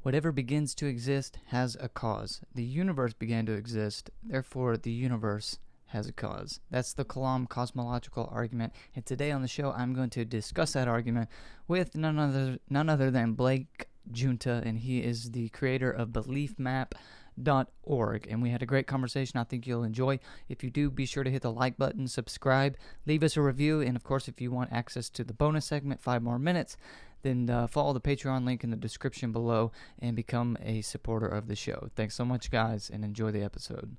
Whatever begins to exist has a cause. The universe began to exist, therefore the universe has a cause. That's the Kalam cosmological argument, and today on the show I'm going to discuss that argument with none other than Blake Giunta, and he is the creator of BeliefMap.org, and we had a great conversation I think you'll enjoy. If you do, be sure to hit the like button, subscribe, leave us a review, and of course if you want access to the bonus segment, 5 more minutes, then follow the Patreon link in the description below and become a supporter of the show. Thanks so much, guys, and enjoy the episode.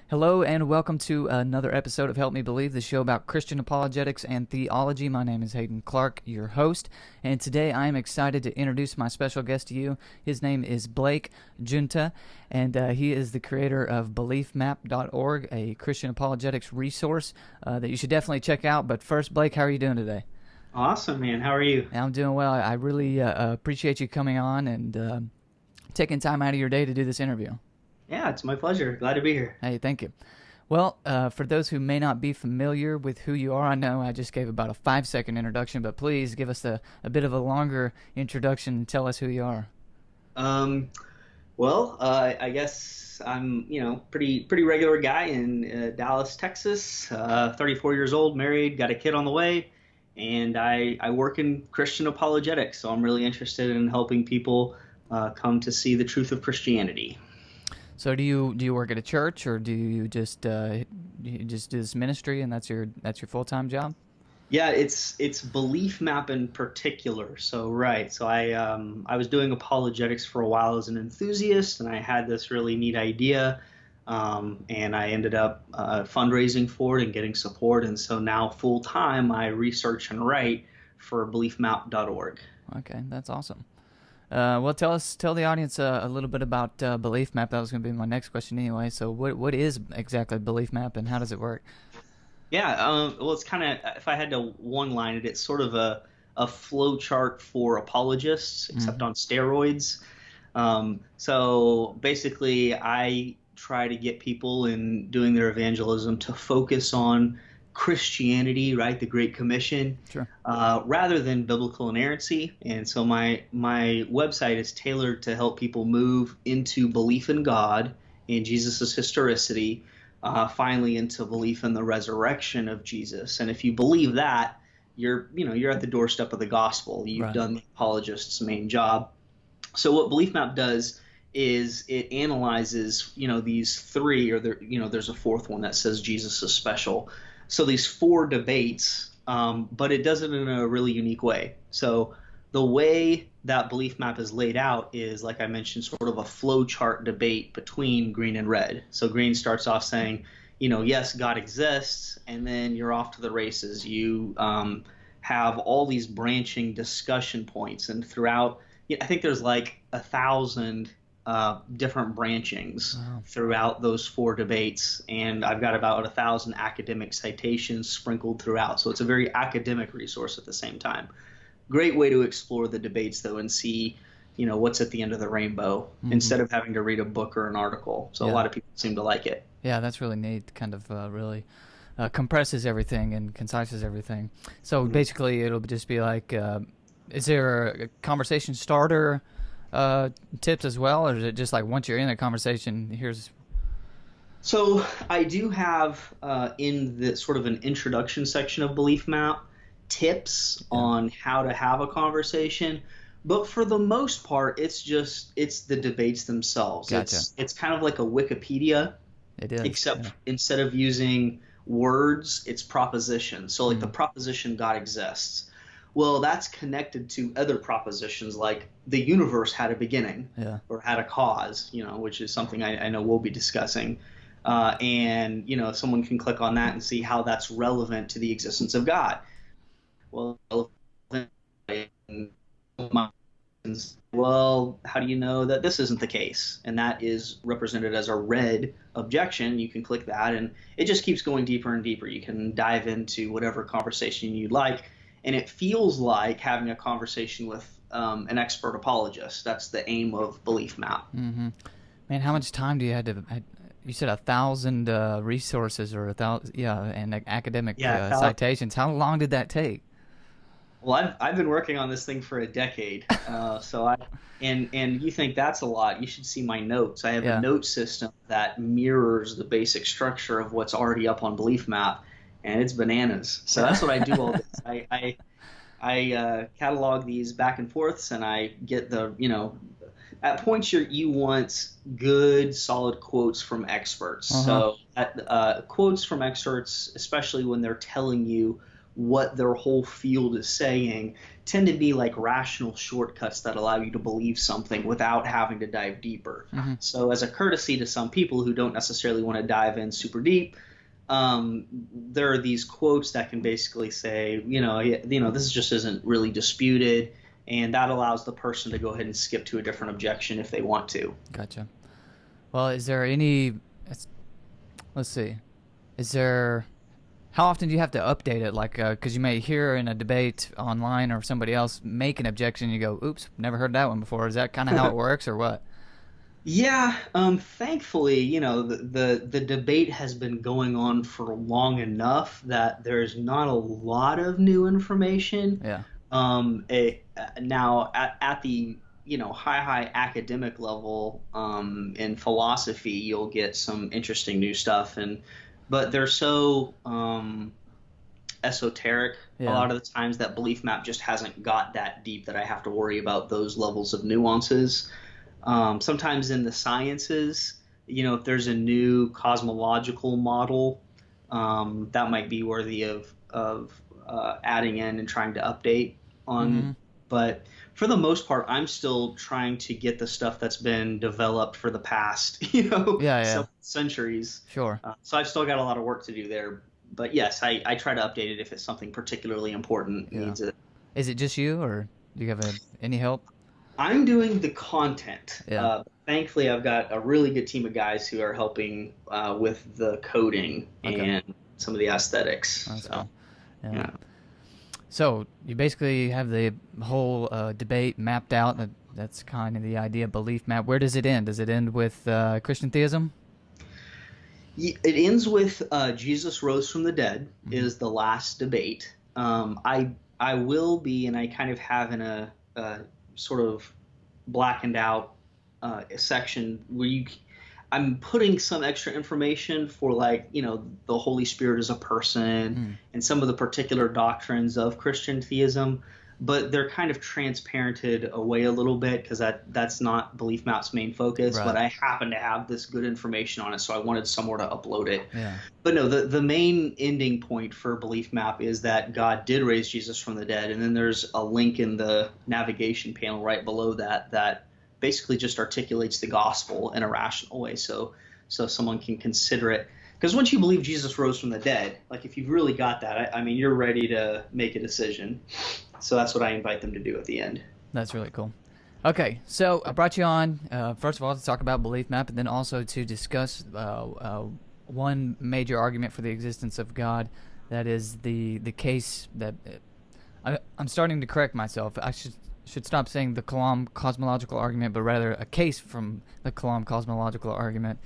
Hello and welcome to another episode of Help Me Believe, the show about Christian apologetics and theology. My name is Haden Clark, your host, and today I am excited to introduce my special guest to you. His name is Blake Giunta, and he is the creator of BeliefMap.org, a Christian apologetics resource that you should definitely check out. But first, Blake, how are you doing today? Awesome, man. How are you? I'm doing well. I really appreciate you coming on and taking time out of your day to do this interview. Yeah, it's my pleasure. Glad to be here. Hey, thank you. Well, for those who may not be familiar with who you are, I know I just gave about a 5-second introduction, but please give us a bit of a longer introduction and tell us who you are. I guess I'm, pretty regular guy in Dallas, Texas, 34 years old, married, got a kid on the way, and I work in Christian apologetics, so I'm really interested in helping people come to see the truth of Christianity. So do you work at a church, or do you just do this ministry and that's your full-time job? Yeah, it's Belief Map in particular. So right, so I was doing apologetics for a while as an enthusiast, and I had this really neat idea, and I ended up fundraising for it and getting support, and so now full-time I research and write for BeliefMap.org. Okay, that's awesome. Well, tell the audience a little bit about Belief Map. That was going to be my next question anyway. So what is exactly Belief Map and how does it work? Yeah, well, it's kind of, if I had to one-line it, it's sort of a flow chart for apologists, except on steroids. So basically, I try to get people in doing their evangelism to focus on Christianity, right, the Great Commission, sure. Rather than biblical inerrancy. And so my website is tailored to help people move into belief in God and Jesus' historicity, finally into belief in the resurrection of Jesus. And if you believe that, you're at the doorstep of the gospel. You've done the apologist's main job. So what Belief Map does is it analyzes, these three, or there's a fourth one that says Jesus is special. So these 4 debates, but it does it in a really unique way. So the way that Belief Map is laid out is, like I mentioned, sort of a flow chart debate between green and red. So green starts off saying, yes, God exists, and then you're off to the races. You have all these branching discussion points, and throughout, I think there's like 1,000 different branchings throughout those 4 debates, and I've got about 1,000 academic citations sprinkled throughout. So it's a very academic resource at the same time. Great way to explore the debates, though, and see, what's at the end of the rainbow instead of having to read a book or an article. So a lot of people seem to like it. Yeah, that's really neat. Kind of really compresses everything and concises everything. So basically, it'll just be like, is there a conversation starter tips as well, or is it just like once you're in a conversation, here's... So I do have in the sort of an introduction section of Belief Map tips on how to have a conversation, but for the most part it's the debates themselves. Gotcha. It's kind of like a Wikipedia. It is, except instead of using words, it's propositions. So like the proposition God exists. Well, that's connected to other propositions like the universe had a beginning or had a cause, which is something I know we'll be discussing. And someone can click on that and see how that's relevant to the existence of God. Well, how do you know that this isn't the case? And that is represented as a red objection. You can click that, and it just keeps going deeper and deeper. You can dive into whatever conversation you'd like. And it feels like having a conversation with an expert apologist. That's the aim of Belief Map. Mm-hmm. Man, how much time do you have to you said 1,000 resources or 1,000, yeah, and academic Yeah, citations. How long did that take? well, I've been working on this thing for a decade. And you think that's a lot? You should see my notes. I have a Yeah. note system that mirrors the basic structure of what's already up on Belief Map, and it's bananas. So that's what I do all this. I catalog these back and forths, and I get at points you want good, solid quotes from experts. Uh-huh. So quotes from experts, especially when they're telling you what their whole field is saying, tend to be like rational shortcuts that allow you to believe something without having to dive deeper. Mm-hmm. So as a courtesy to some people who don't necessarily want to dive in super deep, there are these quotes that can basically say, this just isn't really disputed, and that allows the person to go ahead and skip to a different objection if they want to. Gotcha. Well, is there any? Let's see. Is there? How often do you have to update it? Like, because you may hear in a debate online or somebody else make an objection, and you go, "Oops, never heard that one before." Is that kind of how it works, or what? Yeah, thankfully, the debate has been going on for long enough that there's not a lot of new information. Yeah. Now at the high academic level, in philosophy, you'll get some interesting new stuff, but they're so esoteric a Yeah. lot of the times that Belief Map just hasn't got that deep that I have to worry about those levels of nuances. Sometimes in the sciences, if there's a new cosmological model, that might be worthy of adding in and trying to update on. Mm-hmm. But for the most part, I'm still trying to get the stuff that's been developed for the past, centuries. Sure. So I've still got a lot of work to do there. But yes, I try to update it if it's something particularly important needs it. Is it just you, or do you have any help? I'm doing the content. Yeah. Thankfully, I've got a really good team of guys who are helping with the coding and some of the aesthetics. That's so, cool. yeah. So you basically have the whole debate mapped out. That's kind of the idea, Belief Map. Where does it end? Does it end with Christian theism? It ends with Jesus rose from the dead is the last debate. I will be, and I kind of have in a sort of blackened out section where I'm putting some extra information for the Holy Spirit as a person and some of the particular doctrines of Christian theism, but they're kind of transparented away a little bit because that's not Belief Map's main focus. Right. But I happen to have this good information on it, so I wanted somewhere to upload it. Yeah. But no, the main ending point for Belief Map is that God did raise Jesus from the dead, and then there's a link in the navigation panel right below that basically just articulates the gospel in a rational way, so someone can consider it. Because once you believe Jesus rose from the dead, like if you've really got that, I mean, you're ready to make a decision. So that's what I invite them to do at the end. That's really cool. Okay, so I brought you on, first of all, to talk about Belief Map, and then also to discuss one major argument for the existence of God. That is the case that I'm starting to correct myself. I should stop saying the Kalam cosmological argument, but rather a case from the Kalam cosmological argument.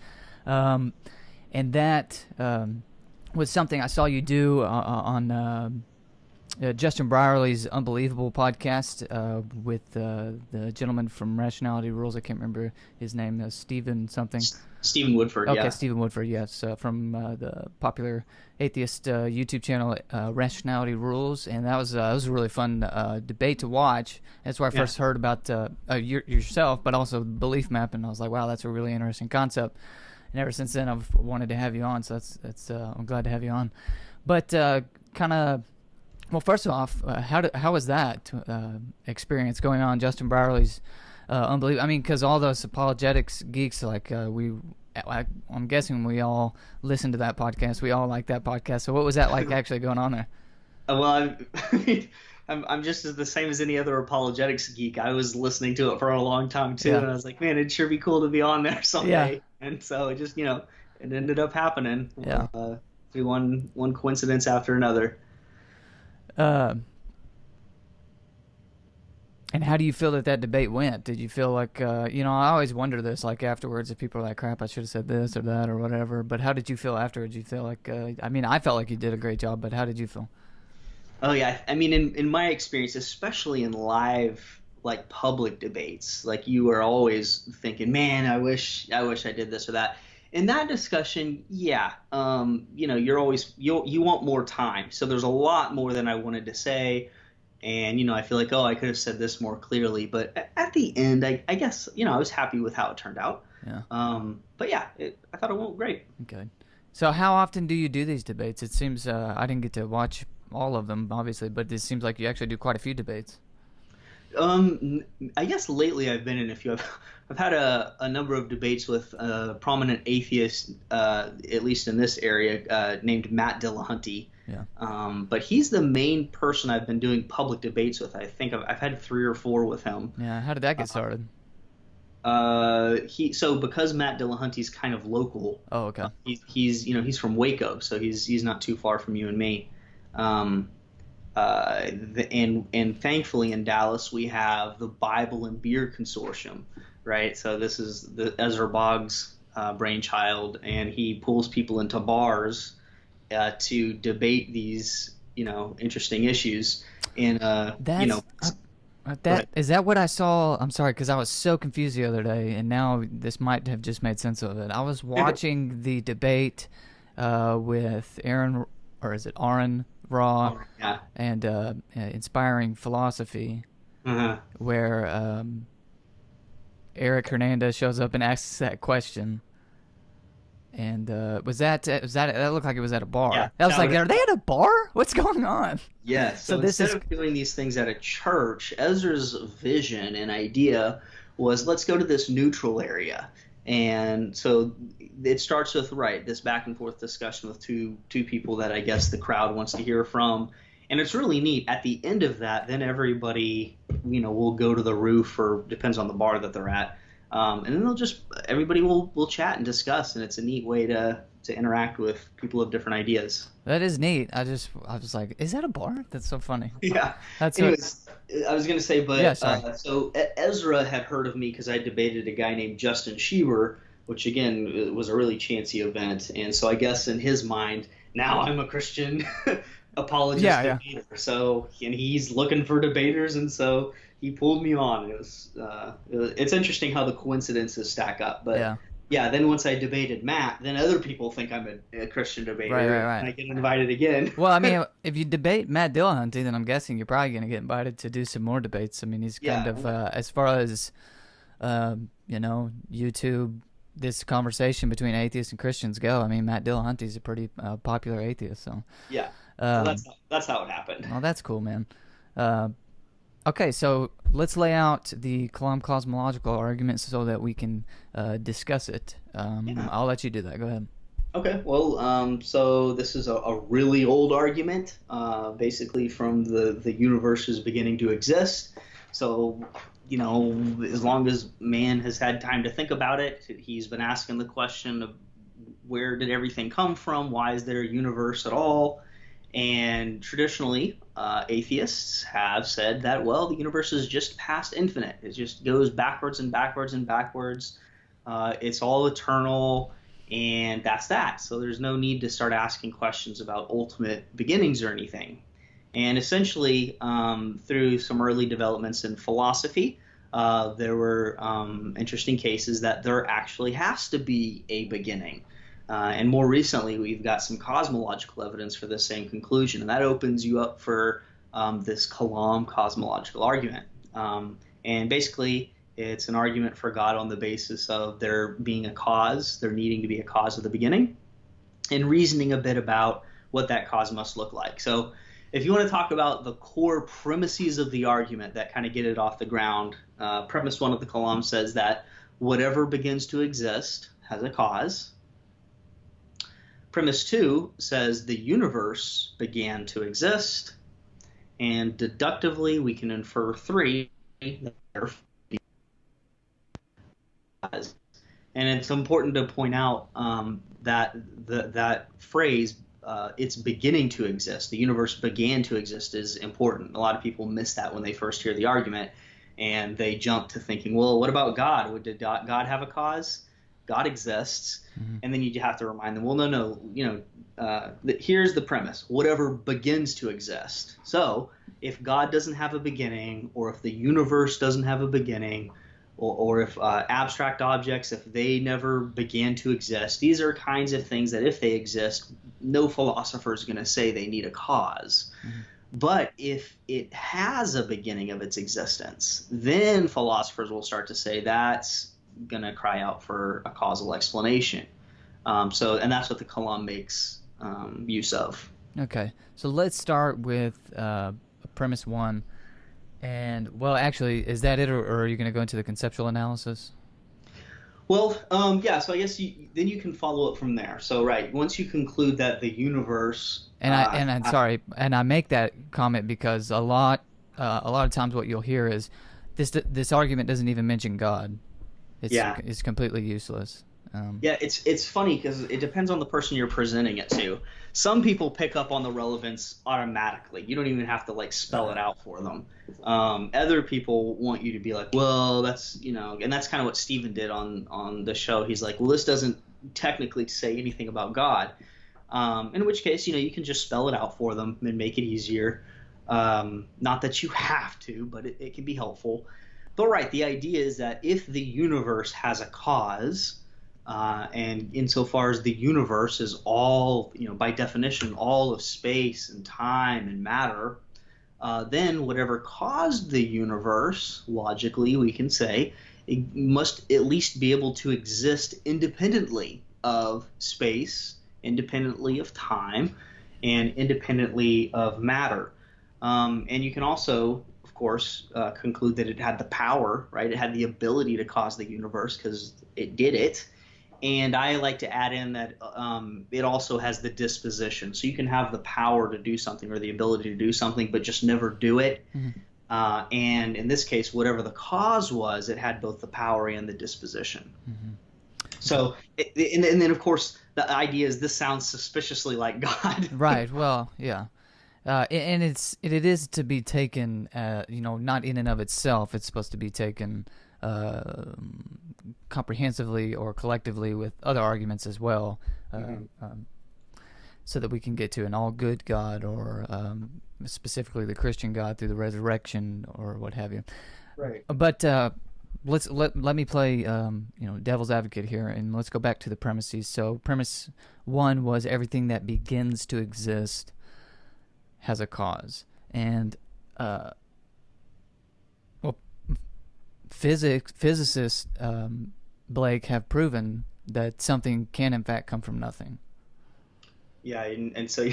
And that was something I saw you do on Justin Brierley's Unbelievable podcast with the gentleman from Rationality Rules. I can't remember his name. Stephen something. Stephen Woodford. Okay, yeah. Stephen Woodford. Yes, from the popular atheist YouTube channel Rationality Rules, and that was a really fun debate to watch. That's where I first heard about yourself, but also Belief Map, and I was like, wow, that's a really interesting concept. And ever since then, I've wanted to have you on, so that's I'm glad to have you on. But kind of. Well, first off, how was that experience going on Justin Brierley's Unbelievable? I mean, because all those apologetics geeks, I'm guessing we all listen to that podcast. We all like that podcast. So what was that like actually going on there? Well, I'm just the same as any other apologetics geek. I was listening to it for a long time too, and I was like, man, it'd sure be cool to be on there someday. Yeah. And so it just, it ended up happening through one coincidence after another. And how do you feel that that debate went? Did you feel like, I always wonder this, like afterwards, if people are like, crap, I should have said this or that or whatever. But how did you feel afterwards? You feel like, I felt like you did a great job, but how did you feel? Oh yeah, I mean, in my experience, especially in live like public debates, like you are always thinking, man, I wish I did this or that. In that discussion, yeah, you're always you want more time, so there's a lot more than I wanted to say, and I feel like, oh, I could have said this more clearly, but at the end, I guess I was happy with how it turned out. Yeah. But yeah, I thought it went great. Okay. So how often do you do these debates? It seems I didn't get to watch all of them, obviously, but it seems like you actually do quite a few debates. I guess lately I've been in a few. I've had a number of debates with a prominent atheist, at least in this area, named Matt Dillahunty. Yeah. But he's the main person I've been doing public debates with. I think I've had 3 or 4 with him. Yeah. How did that get started? So because Matt Dillahunty's kind of local. Oh, okay. He's from Waco, so he's not too far from you and me. And thankfully in Dallas we have the Bible and Beer Consortium, right? So this is the Ezra Boggs brainchild, and he pulls people into bars to debate these interesting issues. And is that what I saw? I'm sorry, because I was so confused the other day, and now this might have just made sense of it. I was watching the debate with Aaron, or is it Aaron Raw, yeah. and Inspiring Philosophy, where Eric Hernandez shows up and asks that question. And was that looked like it was at a bar? Yeah, I was like, are they at a bar? What's going on? Yeah. So instead of doing these things at a church, Ezra's vision and idea was, let's go to this neutral area. And so it starts with this back and forth discussion with two people that I guess the crowd wants to hear from. And it's really neat. At the end of that, then everybody, will go to the roof, or depends on the bar that they're at. And then everybody will chat and discuss, and it's a neat way to interact with people of different ideas. That is neat. I was like, is that a bar? That's so funny. Yeah. Anyways, I was going to say, but yeah, sorry. So Ezra had heard of me because I debated a guy named Justin Sheever, which again was a really chancy event. And so I guess in his mind, now I'm a Christian apologist debater. So, and he's looking for debaters, and so he pulled me on. It's interesting how the coincidences stack up. But yeah, then once I debated Matt, then other people think I'm a Christian debater, right. and I get invited again. Well, if you debate Matt Dillahunty, then I'm guessing you're probably going to get invited to do some more debates. He's kind of, as far as, YouTube, this conversation between atheists and Christians go, Matt Dillahunty's a pretty popular atheist. So yeah, so that's how it happened. Well, that's cool, man. Okay, so let's lay out the Kalam cosmological argument so that we can discuss it. I'll let you do that. Go ahead. Okay, well, so this is a really old argument, basically from the universe's beginning to exist. So, as long as man has had time to think about it, he's been asking the question of where did everything come from? Why is there a universe at all? And traditionally, atheists have said that, well, the universe is just past infinite. It just goes backwards and backwards and backwards. It's all eternal, and that's that. So there's no need to start asking questions about ultimate beginnings or anything. And essentially, through some early developments in philosophy, there were interesting cases that there actually has to be a beginning. And more recently, we've got some cosmological evidence for the same conclusion, and that opens you up for this Kalam cosmological argument. And basically, it's an argument for God on the basis of there being a cause, there needing to be a cause of the beginning, and reasoning a bit about what that cause must look like. So if you want to talk about the core premises of the argument that kind of get it off the ground, premise 1 of the Kalam says that whatever begins to exist has a cause. Premise 2 says the universe began to exist, and deductively we can infer 3 that there was. And it's important to point out that that phrase, it's beginning to exist, the universe began to exist, is important. A lot of people miss that when they first hear the argument. and they jump to thinking, well, what about God? Did God have a cause? God exists. Mm-hmm. And then you have to remind them, well, no, here's the premise: whatever begins to exist. So if God doesn't have a beginning, or if the universe doesn't have a beginning, or if abstract objects, if they never began to exist, these are kinds of things that if they exist, no philosopher is going to say they need a cause. Mm-hmm. But if it has a beginning of its existence, then philosophers will start to say that's going to cry out for a causal explanation. And that's what the Kalam makes use of. Okay, so let's start with premise one. And, well, actually, is that it, or are you going to go into the conceptual analysis? Well, so I guess then you can follow up from there. So, right, once you conclude that the universe... I'm sorry, and I make that comment because a lot of times what you'll hear is this argument doesn't even mention God. It's completely useless. It's funny because it depends on the person you're presenting it to. Some people pick up on the relevance automatically. You don't even have to spell it out for them. Other people want you to be like, well, that's and that's kind of what Stephen did on the show. He's like, well, this doesn't technically say anything about God. In which case, you can just spell it out for them and make it easier. Not that you have to, but it can be helpful. But right, the idea is that if the universe has a cause, and insofar as the universe is all, by definition, all of space and time and matter, then whatever caused the universe, logically we can say, it must at least be able to exist independently of space, independently of time, and independently of matter. And you can also, of course, conclude that it had the power, right? It had the ability to cause the universe because it did it. And I like to add in that it also has the disposition. So you can have the power to do something or the ability to do something, but just never do it. Mm-hmm. And in this case, whatever the cause was, it had both the power and the disposition. Mm-hmm. So, and then, of course, the idea is this sounds suspiciously like God. Right. Well, yeah. And it is to be taken, not in and of itself. It's supposed to be taken comprehensively or collectively with other arguments as well, so that we can get to an all-good God, or specifically the Christian God through the resurrection or what have you. Right. But let me play devil's advocate here, and let's go back to the premises. So premise one was everything that begins to exist has a cause, and physicists Blake have proven that something can in fact come from nothing. Yeah, and so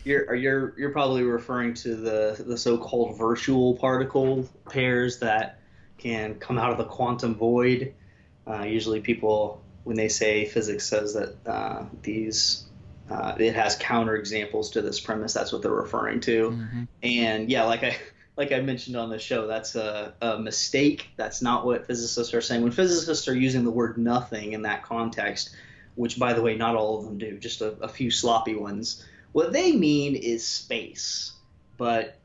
you're probably referring to the so-called virtual particle pairs that can come out of the quantum void. Usually people, when they say physics says that it has counterexamples to this premise, that's what they're referring to. Mm-hmm. And yeah, like I mentioned on the show, that's a mistake. That's not what physicists are saying. When physicists are using the word nothing in that context, which, by the way, not all of them do, just a few sloppy ones, what they mean is space. But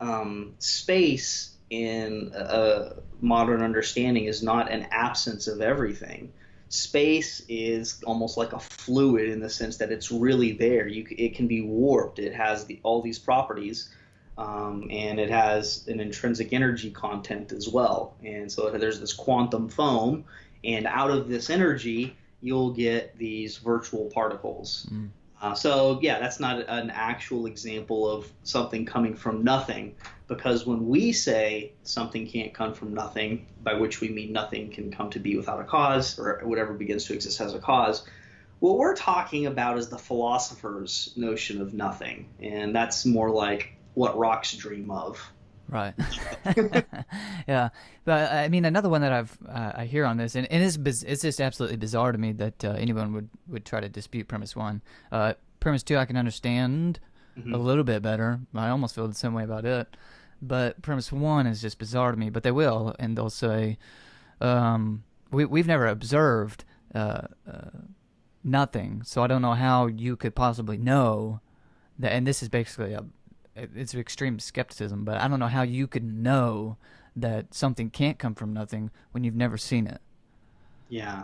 space in a modern understanding is not an absence of everything. Space is almost like a fluid in the sense that it's really there. It can be warped. It has all these properties. And it has an intrinsic energy content as well. And so there's this quantum foam, and out of this energy, you'll get these virtual particles. Mm. So yeah, that's not an actual example of something coming from nothing, because when we say something can't come from nothing, by which we mean nothing can come to be without a cause, or whatever begins to exist has a cause, what we're talking about is the philosopher's notion of nothing. And that's more like what rocks dream of. Right. Yeah. But I mean, another one that I hear on this, and it's just absolutely bizarre to me that anyone would try to dispute premise one. Premise two, I can understand a little bit better. I almost feel the same way about it. But premise one is just bizarre to me. But they will, and they'll say, we've never observed nothing, so I don't know how you could possibly know that. And this is basically it's extreme skepticism, but I don't know how you could know that something can't come from nothing when you've never seen it. Yeah.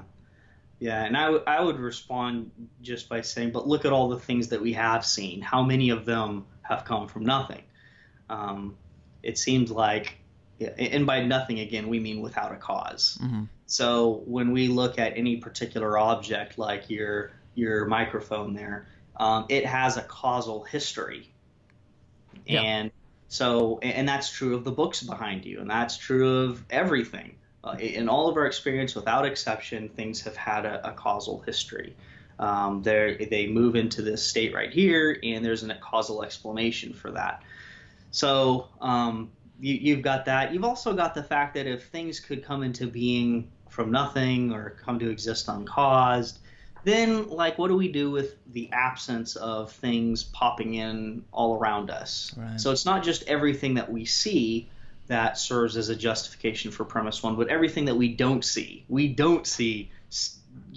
Yeah, and I would respond just by saying, but look at all the things that we have seen. How many of them have come from nothing? Um, it seems like, and by nothing again, we mean without a cause. Mm-hmm. So when we look at any particular object, like your microphone there, it has a causal history, Yeah. and and that's true of the books behind you, and that's true of everything. In all of our experience, without exception, things have had a causal history. They move into this state right here, and there's a causal explanation for that. So you've got that. You've also got the fact that if things could come into being from nothing or come to exist uncaused, then like what do we do with the absence of things popping in all around us? Right. So it's not just everything that we see that serves as a justification for premise one, but everything that we don't see. We don't see,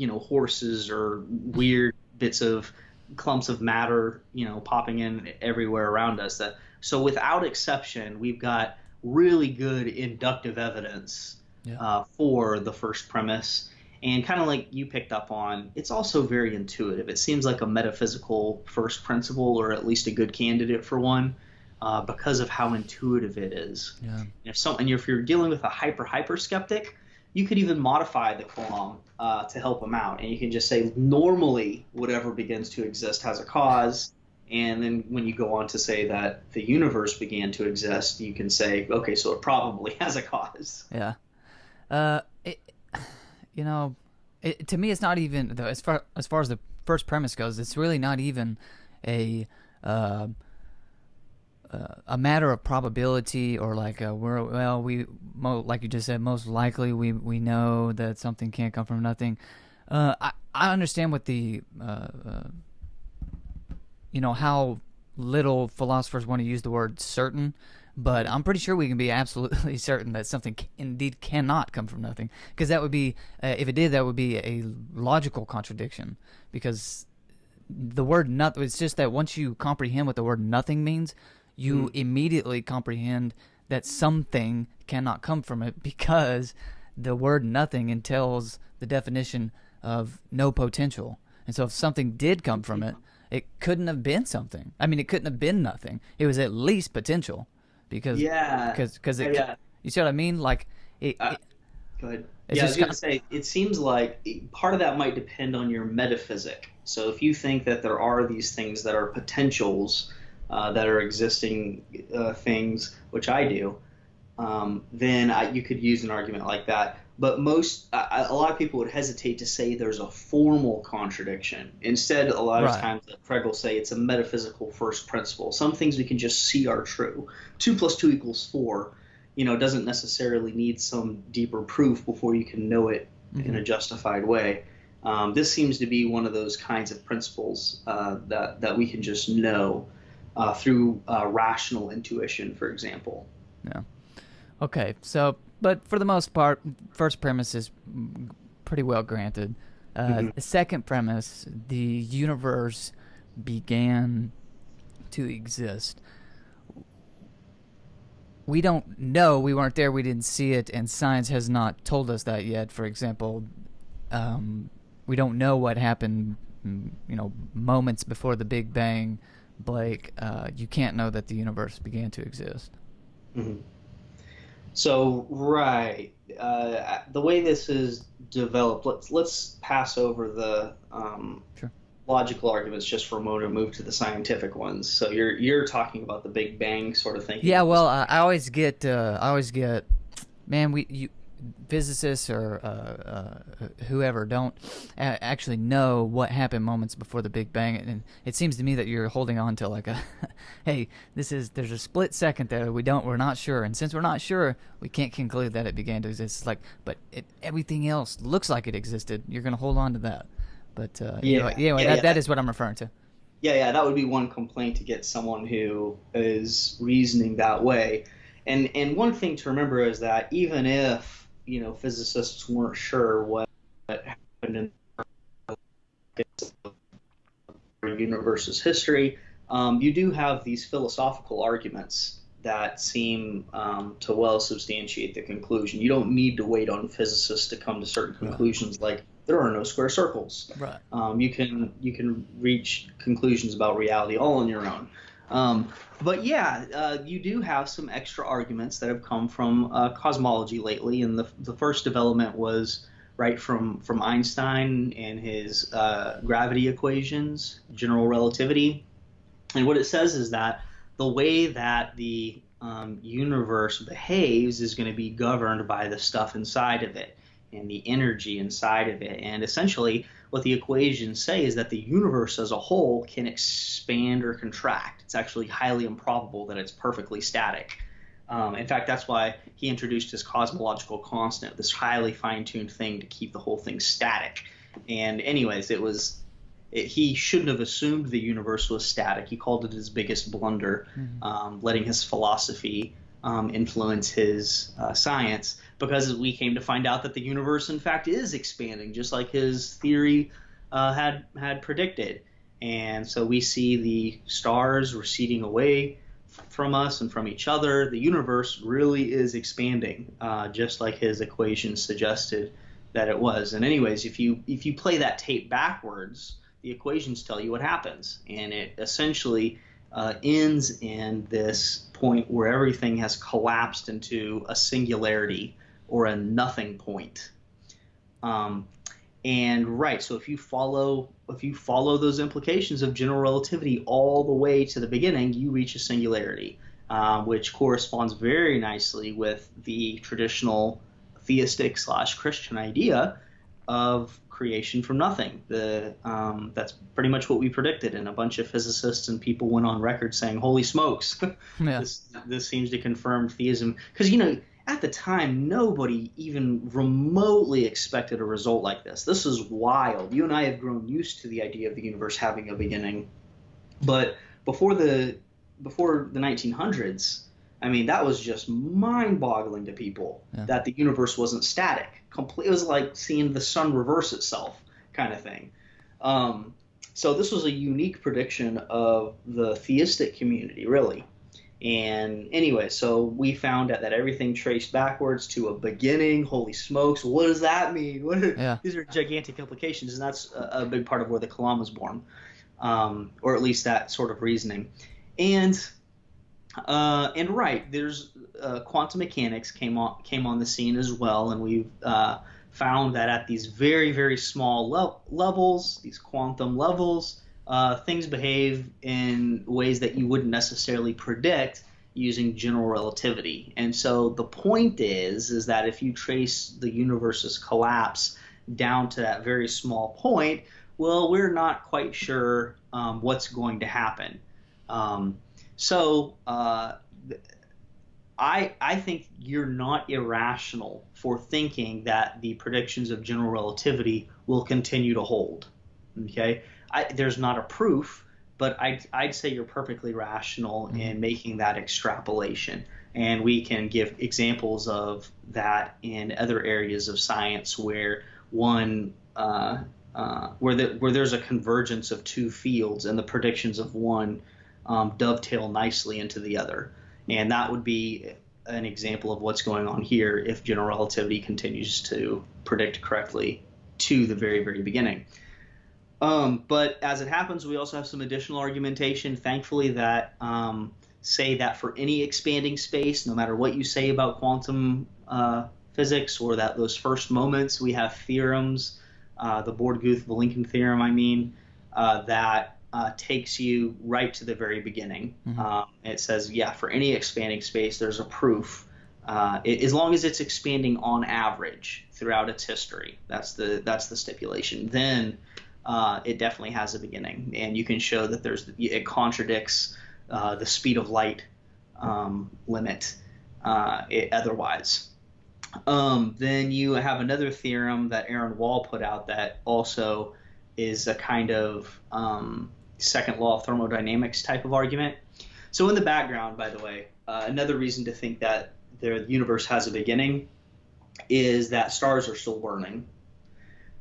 horses or weird bits of clumps of matter, popping in everywhere around us. So without exception, we've got really good inductive evidence for the first premise. And kind of like you picked up on, it's also very intuitive. It seems like a metaphysical first principle, or at least a good candidate for one, because of how intuitive it is. Yeah. If you're dealing with a hyper skeptic, you could even modify the Kalam to help them out, and you can just say normally whatever begins to exist has a cause. And then when you go on to say that the universe began to exist, you can say, okay, so it probably has a cause. Yeah. To me, it's not even, as far as the first premise goes, it's really not even a matter of probability, or like like you just said, most likely we know that something can't come from nothing. I understand what the how little philosophers want to use the word certain, but I'm pretty sure we can be absolutely certain that something indeed cannot come from nothing, because that would be, if it did, that would be a logical contradiction, because the word nothing, it's just that once you comprehend what the word nothing means, you immediately comprehend that something cannot come from it, because the word nothing entails the definition of no potential. And so if something did come from it, it couldn't have been something. I mean, it couldn't have been nothing. It was at least potential, because you see what I mean? Like it. Go ahead. I was going to say, it seems like part of that might depend on your metaphysic. So if you think that there are these things that are potentials, that are existing things, which I do, then you could use an argument like that. But a lot of people would hesitate to say there's a formal contradiction. Instead, a lot of times Craig will say it's a metaphysical first principle. Some things we can just see are true. 2 + 2 = 4. Doesn't necessarily need some deeper proof before you can know it in a justified way. This seems to be one of those kinds of principles that we can just know through rational intuition, for example. Yeah. Okay. So, but for the most part, first premise is pretty well granted. The second premise, the universe began to exist. We don't know. We weren't there. We didn't see it, and science has not told us that yet. For example, we don't know what happened, moments before the Big Bang. Blake, you can't know that the universe began to exist. Mm-hmm. So, right, the way this is developed, let's pass over the logical arguments just for a moment and move to the scientific ones. So you're talking about the Big Bang sort of thing. Yeah, well, I always get, man, physicists or whoever don't actually know what happened moments before the Big Bang, and it seems to me that you're holding on to like hey, there's a split second there we're not sure, and since we're not sure, we can't conclude that it began to exist. It's like, but everything else looks like it existed. You're going to hold on to that, but that is what I'm referring to. Yeah, that would be one complaint to get someone who is reasoning that way. And one thing to remember is that even if physicists weren't sure what happened in the universe's history, you do have these philosophical arguments that seem to well substantiate the conclusion. You don't need to wait on physicists to come to certain conclusions, like there are no square circles. Right. You can reach conclusions about reality all on your own. But yeah, you do have some extra arguments that have come from cosmology lately, and the first development was right from Einstein and his gravity equations, general relativity. And what it says is that the way that the universe behaves is going to be governed by the stuff inside of it and the energy inside of it. And essentially, what the equations say is that the universe as a whole can expand or contract. It's actually highly improbable that it's perfectly static. In fact, that's why he introduced his cosmological constant, this highly fine-tuned thing to keep the whole thing static. And anyways, he shouldn't have assumed the universe was static. He called it his biggest blunder, letting his philosophy influence his science, because we came to find out that the universe, in fact, is expanding, just like his theory had predicted. And so we see the stars receding away from us and from each other. The universe really is expanding, just like his equations suggested that it was. And anyways, if you play that tape backwards, the equations tell you what happens, and it essentially ends in this point where everything has collapsed into a singularity or a nothing point. And right, so if you follow those implications of general relativity all the way to the beginning, you reach a singularity, which corresponds very nicely with the traditional theistic / Christian idea of creation from nothing. That's pretty much what we predicted, and a bunch of physicists and people went on record saying, "Holy smokes, Yeah. this seems to confirm theism." Because at the time, nobody even remotely expected a result like this. This is wild. You and I have grown used to the idea of the universe having a beginning, but before the 1900s, I mean, that was just mind-boggling to people, that the universe wasn't static. It was like seeing the sun reverse itself, kind of thing. So this was a unique prediction of the theistic community, really. And anyway, so we found out that everything traced backwards to a beginning. Holy smokes, what does that mean? These are gigantic implications, and that's a big part of where the Kalam was born, or at least that sort of reasoning. And right, there's quantum mechanics came on the scene as well, and we've found that at these very, very small levels, these quantum levels, things behave in ways that you wouldn't necessarily predict using general relativity. And so the point is that if you trace the universe's collapse down to that very small point, well, we're not quite sure what's going to happen. So I think you're not irrational for thinking that the predictions of general relativity will continue to hold. Okay, there's not a proof, but I'd say you're perfectly rational in making that extrapolation, and we can give examples of that in other areas of science where where there's a convergence of two fields, and the predictions of one dovetail nicely into the other. And that would be an example of what's going on here if general relativity continues to predict correctly to the very, very beginning. But as it happens, we also have some additional argumentation, thankfully, that say that for any expanding space, no matter what you say about quantum physics or those first moments, we have theorems, the Born-Guth-Vilenkin theorem, that takes you right to the very beginning. It says, for any expanding space, there's a proof, as long as it's expanding on average throughout its history. That's the stipulation. Then it definitely has a beginning, and you can show that it contradicts the speed of light limit otherwise. Then you have another theorem that Aaron Wall put out that also is a kind of second law of thermodynamics type of argument. So in the background, by the way, another reason to think that the universe has a beginning is that stars are still burning,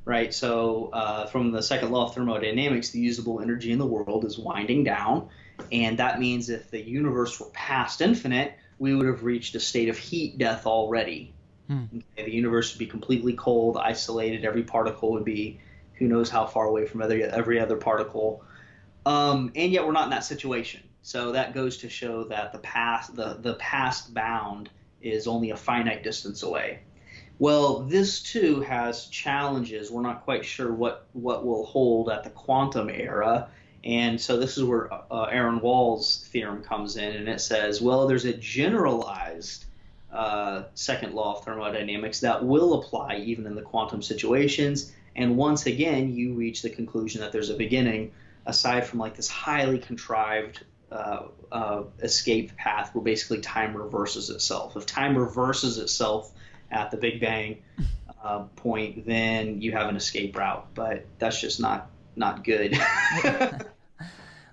right? So from the second law of thermodynamics, the usable energy in the world is winding down, And that means if the universe were past infinite, we would have reached a state of heat death already. Hmm. Okay, the universe would be completely cold, isolated. Every particle would be who knows how far away from every other particle. And yet we're not in that situation. So that goes to show that the past bound is only a finite distance away. Well, this too has challenges. We're not quite sure what will hold at the quantum era. And so this is where Aaron Wall's theorem comes in, and it says, well, there's a generalized second law of thermodynamics that will apply even in the quantum situations. And once again, you reach the conclusion that there's a beginning, aside from like this highly contrived escape path where basically time reverses itself. If time reverses itself at the Big Bang point, then you have an escape route. But that's just not good.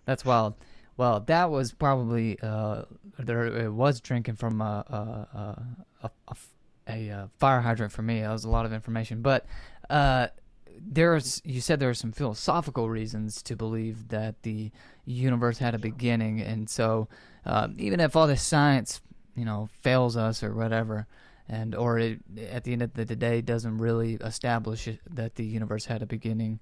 That's wild. Well, that was probably there. It was drinking from a fire hydrant for me. That was a lot of information, but you said there are some philosophical reasons to believe that the universe had a beginning, and so even if all this science, fails us or whatever, or at the end of the day doesn't really establish that the universe had a beginning,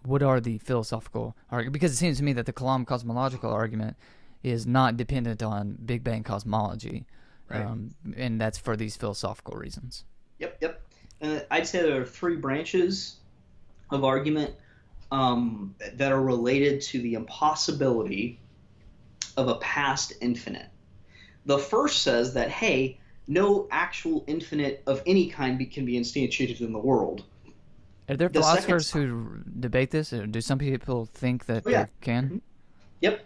what are the philosophical arguments? Because it seems to me that the Kalam cosmological argument is not dependent on Big Bang cosmology, Right. And that's for these philosophical reasons. Yep. I'd say there are three branches of argument that are related to the impossibility of a past infinite. The first says that, hey, no actual infinite of any kind can be instantiated in the world. Are there The philosophers second, who debate this? Or do some people think that oh yeah, they can? Mhm.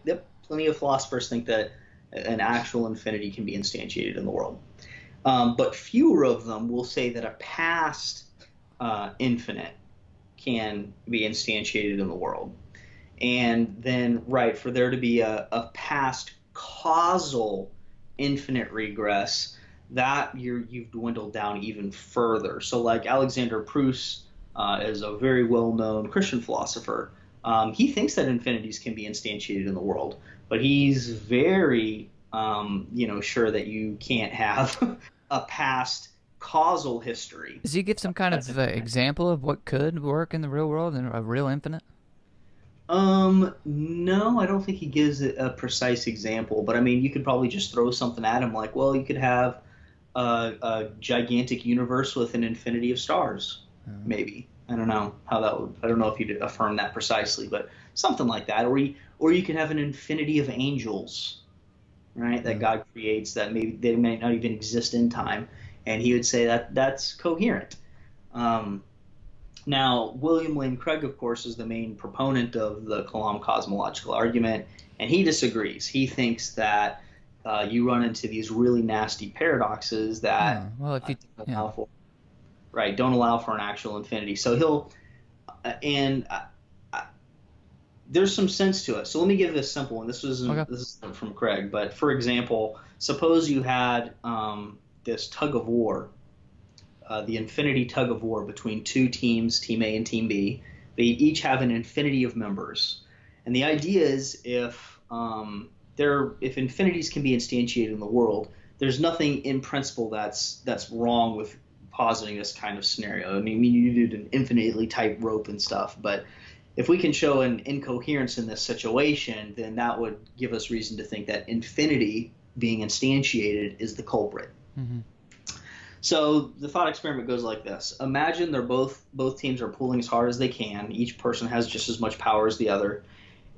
Yep. Plenty of philosophers think that an actual infinity can be instantiated in the world. But fewer of them will say that a past infinite can be instantiated in the world. And then, right, for there to be a past causal infinite regress, that you've dwindled down even further. So, like Alexander Proust is a very well-known Christian philosopher. He thinks that infinities can be instantiated in the world, but he's very, sure that you can't have a past causal history. Does he give some kind That's of infinite. example of what could work in the real world and a real infinite? No, I don't think he gives it a precise example, but I mean, you could probably just throw something at him like, well, you could have a gigantic universe with an infinity of stars, maybe. I don't know how that would. I don't know if you'd affirm that precisely, but something like that. Or you could have an infinity of angels, right? That Yeah. God creates that maybe they may not even exist in time, and he would say that that's coherent. Um, Now, William Lane Craig, of course, is the main proponent of the Kalam cosmological argument, and he disagrees. He thinks that you run into these really nasty paradoxes that Well, if you, don't yeah, allow for right, don't allow for an actual infinity. So he'll and there's some sense to it. So let me give this simple one. okay, This isn't from Craig, but for example, suppose you had this tug of war, the infinity tug of war between two teams, Team A and Team B. They each have an infinity of members, and the idea is if infinities can be instantiated in the world, there's nothing in principle that's wrong with positing this kind of scenario. I mean, you need an infinitely tight rope and stuff, but if we can show an incoherence in this situation, then that would give us reason to think that infinity being instantiated is the culprit. hmm So the thought experiment goes like this. Imagine both teams are pulling as hard as they can. Each person has just as much power as the other.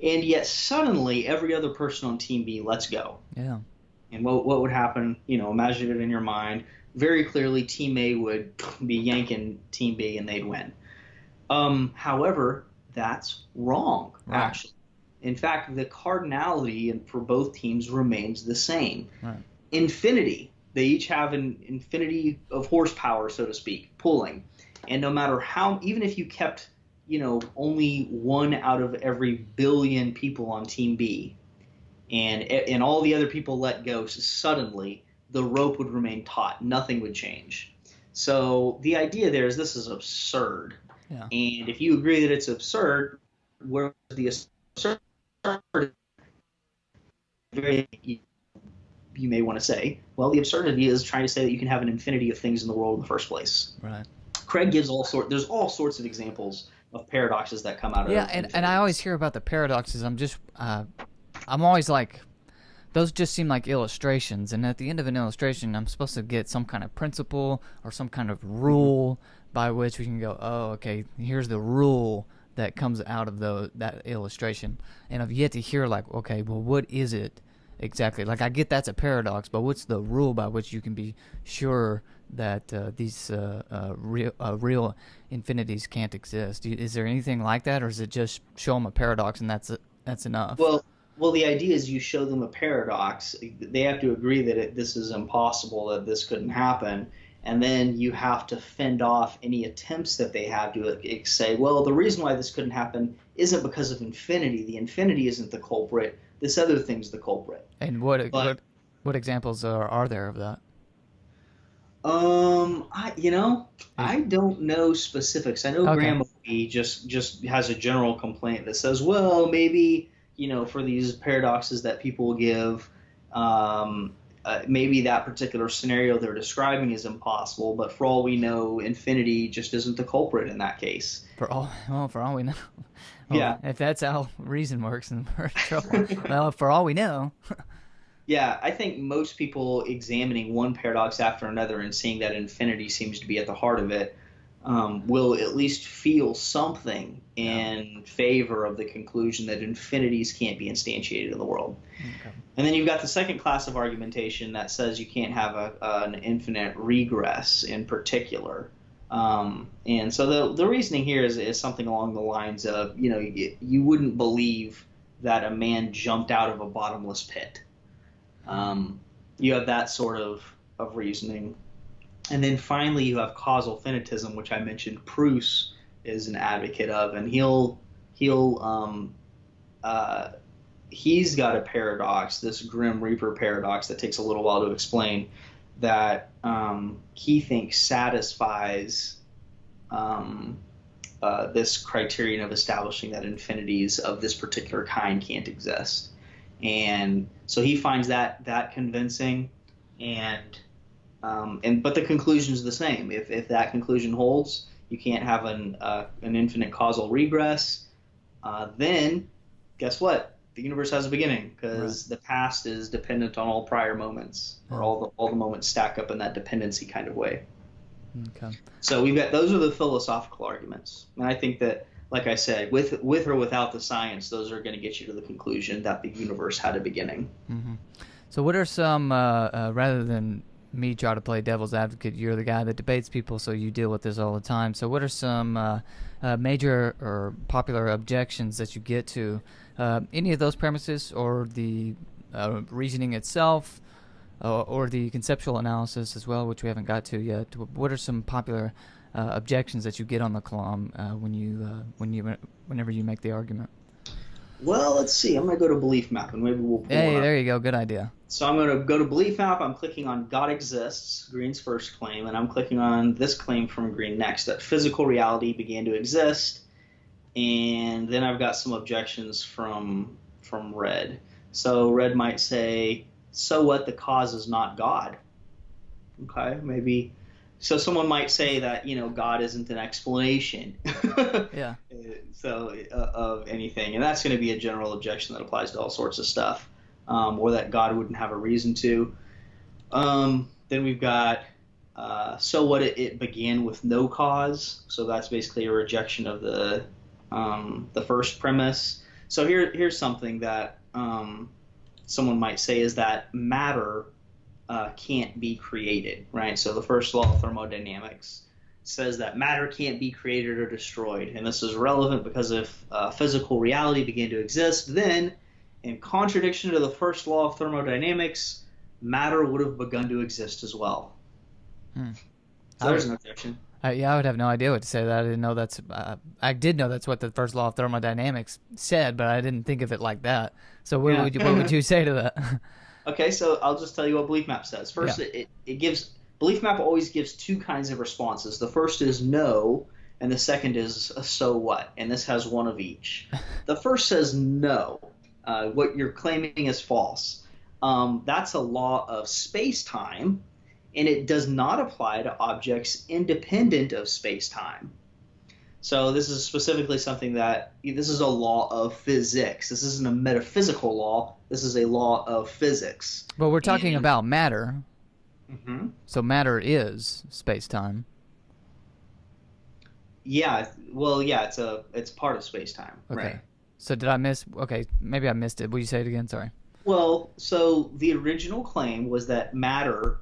And yet suddenly every other person on Team B lets go. yeah, And what would happen? Imagine it in your mind. Very clearly, Team A would be yanking Team B and they'd win. However, that's wrong, right, actually. In fact, the cardinality for both teams remains the same. right, Infinity. They each have an infinity of horsepower, so to speak, pulling. And no matter how, even if you kept, only one out of every billion people on Team B, and all the other people let go, so suddenly the rope would remain taut. Nothing would change. So the idea there is this is absurd. yeah, And if you agree that it's absurd, where's the absurd? very, you may want to say, well, the absurdity is trying to say that you can have an infinity of things in the world in the first place. Right. Craig gives there's all sorts of examples of paradoxes that come out of and I always hear about the paradoxes. I'm always like, those just seem like illustrations, and at the end of an illustration, I'm supposed to get some kind of principle or some kind of rule by which we can go, oh, okay, here's the rule that comes out of that illustration. And I've yet to hear, like, okay, well, what is it exactly? Like, I get that's a paradox, but what's the rule by which you can be sure that these real infinities can't exist? Is there anything like that, or is it just show them a paradox and that's enough? Well, the idea is you show them a paradox. They have to agree that this is impossible, that this couldn't happen, and then you have to fend off any attempts that they have to say, well, the reason why this couldn't happen isn't because of infinity. The infinity isn't the culprit. This other thing's the culprit. And what examples are there of that? I don't know specifics. I know Grandma just has a general complaint that says, well, maybe, for these paradoxes that people give, maybe that particular scenario they're describing is impossible, but for all we know, infinity just isn't the culprit in that case. For all we know. Well, yeah. If that's how reason works, then we're in trouble. Well, for all we know. Yeah, I think most people examining one paradox after another and seeing that infinity seems to be at the heart of it will at least feel something in favor of the conclusion that infinities can't be instantiated in the world. Okay. And then you've got the second class of argumentation that says you can't have an infinite regress in particular. And so the reasoning here is something along the lines of, you wouldn't believe that a man jumped out of a bottomless pit. You have that sort of reasoning. And then finally you have causal finitism, which I mentioned Proust is an advocate of, and he's got a paradox, this Grim Reaper paradox that takes a little while to explain, that he thinks satisfies this criterion of establishing that infinities of this particular kind can't exist. And so he finds that convincing, but the conclusion is the same. If that conclusion holds, you can't have an infinite causal regress. Then, guess what? The universe has a beginning, because the past is dependent on all prior moments, or all the moments stack up in that dependency kind of way. Okay. So those are the philosophical arguments, and I think that, like I said, with or without the science, those are going to get you to the conclusion that the universe had a beginning. Mm-hmm. So what are some, rather than me try to play devil's advocate, you're the guy that debates people, so you deal with this all the time. So what are some major or popular objections that you get to any of those premises, or the reasoning itself, or the conceptual analysis as well, which we haven't got to yet? What are some popular objections that you get on the Kalam whenever you make the argument? Well, let's see. I'm going to go to belief map, and maybe we'll pull Hey, there you go. Good idea. So I'm going to go to belief map. I'm clicking on God exists, Green's first claim, and I'm clicking on this claim from Green next, that physical reality began to exist. And then I've got some objections from Red. So Red might say, so what, the cause is not God. Okay, maybe. So someone might say that, God isn't an explanation. Yeah. So of anything. And that's going to be a general objection that applies to all sorts of stuff, or that God wouldn't have a reason to. Then we've got, so what, it began with no cause. So that's basically a rejection of the first premise. So here's something that someone might say is that matter can't be created, right? So the first law of thermodynamics says that matter can't be created or destroyed, and this is relevant because if physical reality began to exist, then, in contradiction to the first law of thermodynamics, matter would have begun to exist as well. So there's an objection. I would have no idea what to say to that. I didn't know that's. I did know that's what the first law of thermodynamics said, but I didn't think of it like that. So what would you say to that? Okay, so I'll just tell you what belief map says. First, it gives belief map always gives two kinds of responses. The first is no, and the second is a so what, and this has one of each. The first says no. What you're claiming is false. That's a law of space-time, and it does not apply to objects independent of space-time. So this is specifically something that this is a law of physics. This isn't a metaphysical law. This is a law of physics. But we're talking about matter. Mhm. So matter is space-time. Yeah, well, yeah, it's part of space-time, Okay. right? So did I miss? Okay, maybe I missed it. Will you say it again? Sorry. Well, so the original claim was that matter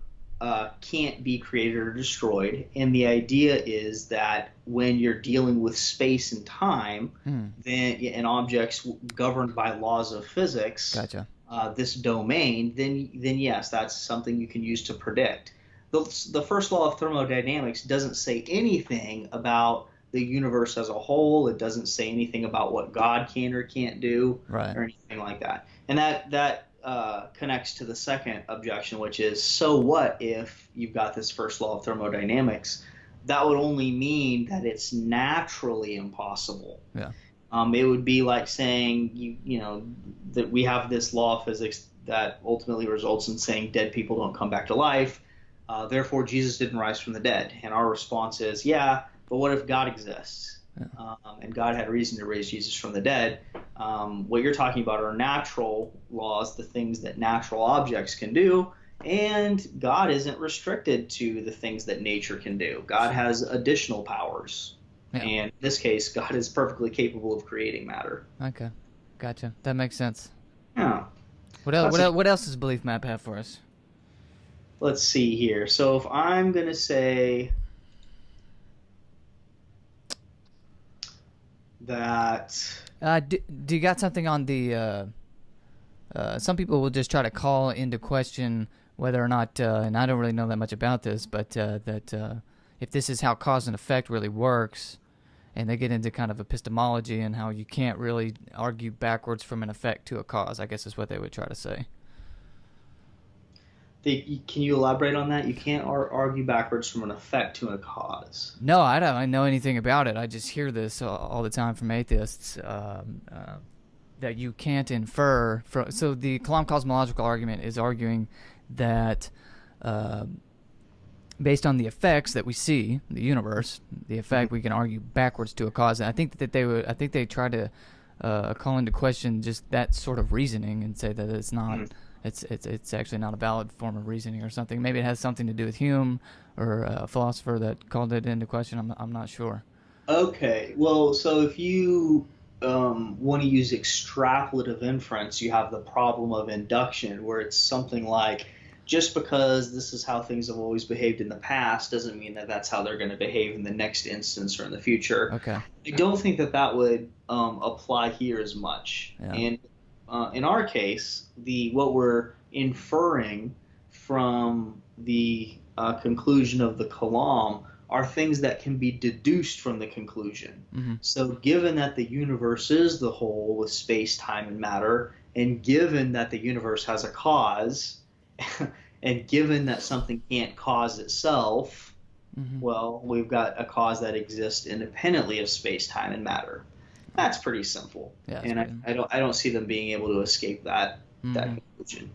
can't be created or destroyed, and the idea is that when you're dealing with space and time, then and objects governed by laws of physics, Gotcha. this domain, then yes, that's something you can use to predict. The first law of thermodynamics doesn't say anything about the universe as a whole. It doesn't say anything about what God can or can't do, Right. or anything like that. And that connects to the second objection, which is, so what if you've got this first law of thermodynamics? That would only mean that it's naturally impossible. Yeah. It would be like saying you know that we have this law of physics that ultimately results in saying dead people don't come back to life. Therefore, Jesus didn't rise from the dead. And our response is, yeah, but what if God exists? Yeah. And God had reason to raise Jesus from the dead. What you're talking about are natural laws, the things that natural objects can do. And God isn't restricted to the things that nature can do. God has additional powers. Yeah. And in this case, God is perfectly capable of creating matter. Okay. Gotcha. That makes sense. Yeah. What else? What else does Belief Map have for us? Let's see here. So if I'm going to say that... Do you got something on the... some people will just try to call into question whether or not, and I don't really know that much about this, but that if this is how cause and effect really works, and they get into kind of epistemology and how you can't really argue backwards from an effect to a cause, I guess is what they would try to say. Can you elaborate on that? You can't argue backwards from an effect to a cause. No, I don't know anything about it. I just hear this all the time from atheists, that you can't infer from. So the Kalam cosmological argument is arguing that based on the effects that we see, the universe, the effect, we can argue backwards to a cause. And I think that they try to call into question just that sort of reasoning and say that it's not. It's actually not a valid form of reasoning or something. Maybe it has something to do with Hume or a philosopher that called it into question. I'm not sure. Okay, well, so if you want to use extrapolative inference, you have the problem of induction, where it's something like, just because this is how things have always behaved in the past doesn't mean that that's how they're going to behave in the next instance or in the future. Okay. I don't think that would apply here as much. Yeah. And in our case, what we're inferring from the conclusion of the Kalam are things that can be deduced from the conclusion. Mm-hmm. So given that the universe is the whole with space, time, and matter, and given that the universe has a cause, and given that something can't cause itself, well, we've got a cause that exists independently of space, time, and matter. That's pretty simple. Yeah, and I don't see them being able to escape that conclusion.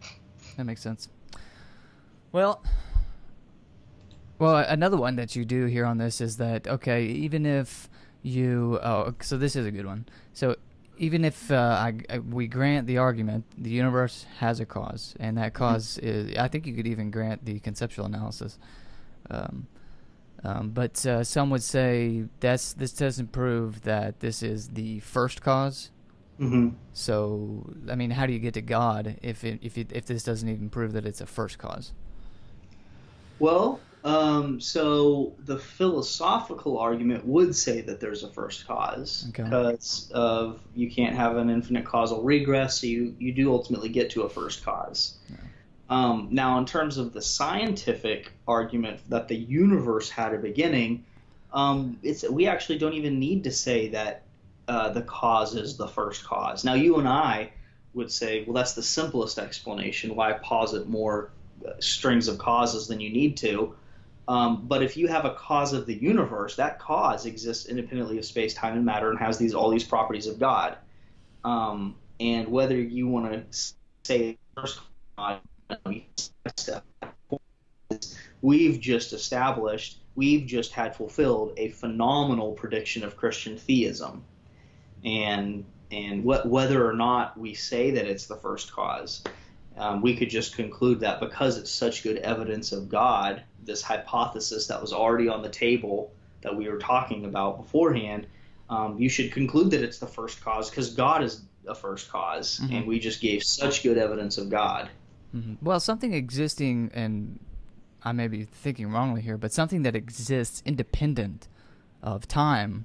That makes sense. Well, another one that you do here on this is that, okay, even if you... Oh, so this is a good one. So even if we grant the argument, the universe has a cause, and that cause is... I think you could even grant the conceptual analysis. But some would say this doesn't prove that this is the first cause. Mm-hmm. So, I mean, how do you get to God if this doesn't even prove that it's a first cause? Well, so the philosophical argument would say that there's a first cause, because of you can't have an infinite causal regress, so you do ultimately get to a first cause. Yeah. Now, in terms of the scientific argument that the universe had a beginning, we actually don't even need to say that the cause is the first cause. Now, you and I would say, well, that's the simplest explanation. Why posit more strings of causes than you need to? But if you have a cause of the universe, that cause exists independently of space, time, and matter, and has all these properties of God. And whether you want to say first we've just had fulfilled a phenomenal prediction of Christian theism, and whether or not we say that it's the first cause, we could just conclude that because it's such good evidence of God, this hypothesis that was already on the table that we were talking about beforehand, you should conclude that it's the first cause because God is a first cause, and we just gave such good evidence of God. Well, something existing, and I may be thinking wrongly here, but something that exists independent of time,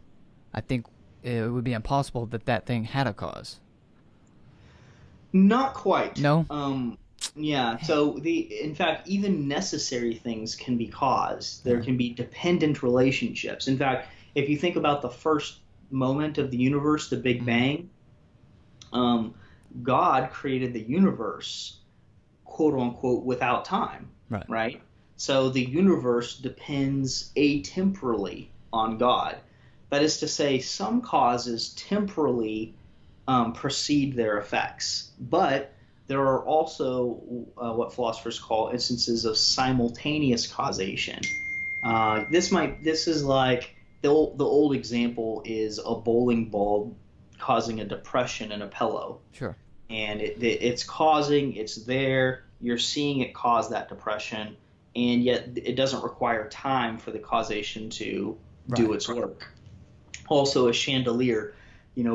I think it would be impossible that that thing had a cause. Not quite. No? Yeah. So in fact, even necessary things can be caused. There can be dependent relationships. In fact, if you think about the first moment of the universe, the Big Bang, God created the universe, quote unquote, without time. Right? So the universe depends atemporally on God. That is to say, some causes temporally precede their effects, but there are also what philosophers call instances of simultaneous causation. This is like the old example is a bowling ball causing a depression in a pillow. Sure. And it's there, you're seeing it cause that depression, and yet it doesn't require time for the causation to do its work. Also, a chandelier,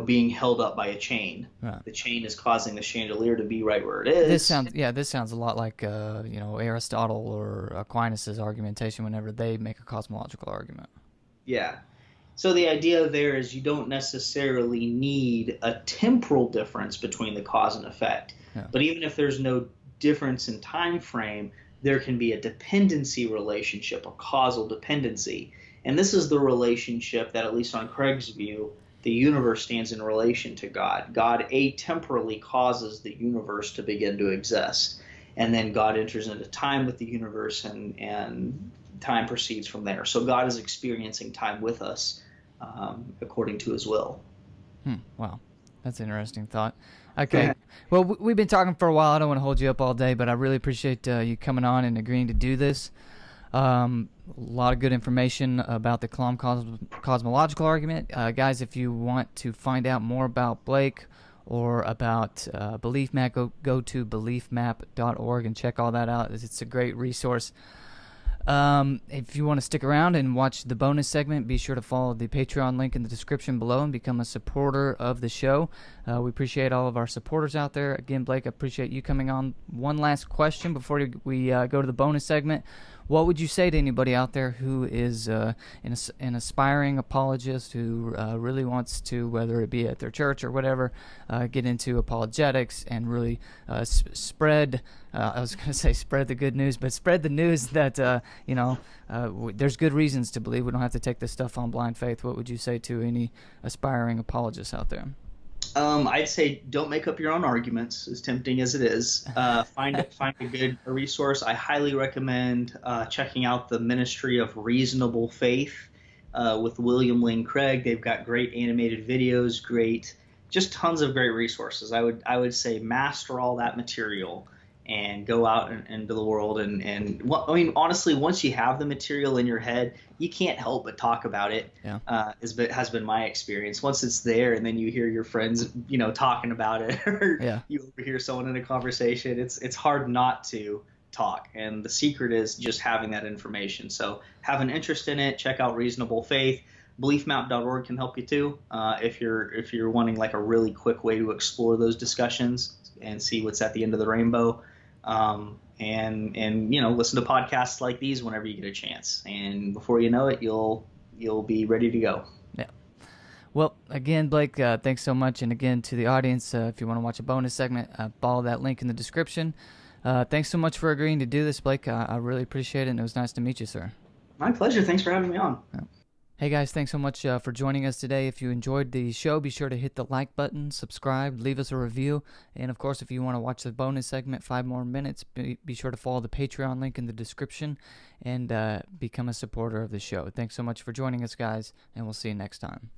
being held up by a chain. Right. The chain is causing the chandelier to be right where it is. This sounds a lot like Aristotle or Aquinas' argumentation whenever they make a cosmological argument. Yeah. So the idea there is you don't necessarily need a temporal difference between the cause and effect. Yeah. But even if there's no difference in time frame, there can be a dependency relationship, a causal dependency. And this is the relationship that, at least on Craig's view, the universe stands in relation to God. God atemporally causes the universe to begin to exist. And then God enters into time with the universe, and time proceeds from there. So God is experiencing time with us according to his will. Wow. That's an interesting thought. Okay. Well, we've been talking for a while. I don't want to hold you up all day, but I really appreciate you coming on and agreeing to do this. A lot of good information about the Kalam cosmological argument. Guys, if you want to find out more about Blake or about Belief Map, go to beliefmap.org and check all that out. It's a great resource. If you want to stick around and watch the bonus segment, be sure to follow the Patreon link in the description below and become a supporter of the show. We appreciate all of our supporters out there. Again, Blake, I appreciate you coming on. One last question before we go to the bonus segment. What would you say to anybody out there who is an aspiring apologist who really wants to, whether it be at their church or whatever, get into apologetics and really spread, I was going to say spread the good news, but spread the news that, there's good reasons to believe. We don't have to take this stuff on blind faith. What would you say to any aspiring apologists out there? I'd say don't make up your own arguments, as tempting as it is. Find a good resource. I highly recommend checking out the Ministry of Reasonable Faith with William Lane Craig. They've got great animated videos, just tons of great resources. I would say master all that material and go out into the world. Honestly, once you have the material in your head, you can't help but talk about it. Yeah. Has been my experience. Once it's there, and then you hear your friends, talking about it, or you overhear someone in a conversation, it's hard not to talk. And the secret is just having that information. So have an interest in it. Check out Reasonable Faith. Beliefmap.org can help you too. If you're wanting like a really quick way to explore those discussions and see what's at the end of the rainbow. And listen to podcasts like these whenever you get a chance, and before you know it, you'll be ready to go. Yeah. Well, again, Blake, thanks so much, and again to the audience, if you want to watch a bonus segment, follow that link in the description. Thanks so much for agreeing to do this, Blake. I really appreciate it, and it was nice to meet you, sir. My pleasure. Thanks for having me on. Yeah. Hey guys, thanks so much for joining us today. If you enjoyed the show, be sure to hit the like button, subscribe, leave us a review, and of course, if you want to watch the bonus segment, 5 more minutes, be sure to follow the Patreon link in the description and become a supporter of the show. Thanks so much for joining us, guys, and we'll see you next time.